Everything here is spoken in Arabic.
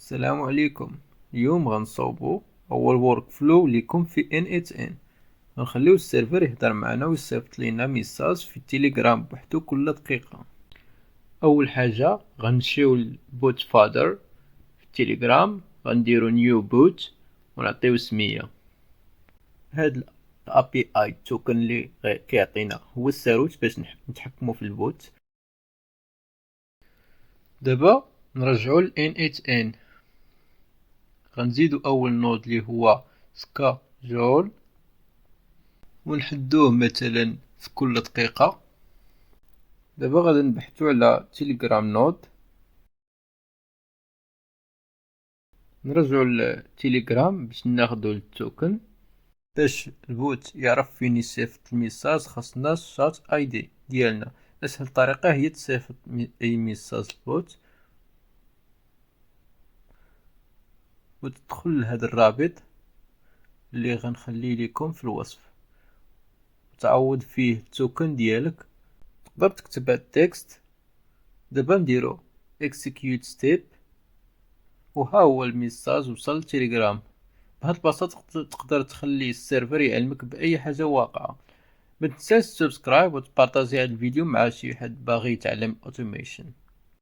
السلام عليكم. اليوم غنصوبو اول ورك فلو ليكم في NHN. غنخليو السيرفر يهدر معنا ويصيفط لينا ميساج في التليجرام بوحدو كل دقيقة. اول حاجة غنمشيو لبوت فادر في التليجرام، غنديرو نيو بوت ونعطيو سمية. هاد الابي اي توكن اللي كيعطينا هو الساروت باش نتحكمو في البوت. دابا نرجعو ل NHN، غنزيدو اول نود اللي هو سكا جول ونحدوه مثلا في كل دقيقة. دابا غادي نبحثو على تيليجرام نود، نرجعو للتليجرام باش ناخدو التوكن. باش البوت يعرف فين يصيفط الميساج خاصنا الشات اي دي ديالنا. اسهل طريقة هي تصيفط اي ميساج للبوت وتدخل لهذا الرابط اللي غنخليه لكم في الوصف وتعوض فيه التوكن ديالك. تقدر تكتب التكست. دابا نديرو execute step وها هو الميساج وصل للتليجرام. بهاد البساطة تقدر تخلي السيرفر يعلمك بأي حاجة واقعة. ما تنساش تسبسكرايب وتبارطاجي هاد الفيديو مع شي حد باغي يتعلم اوتوميشن.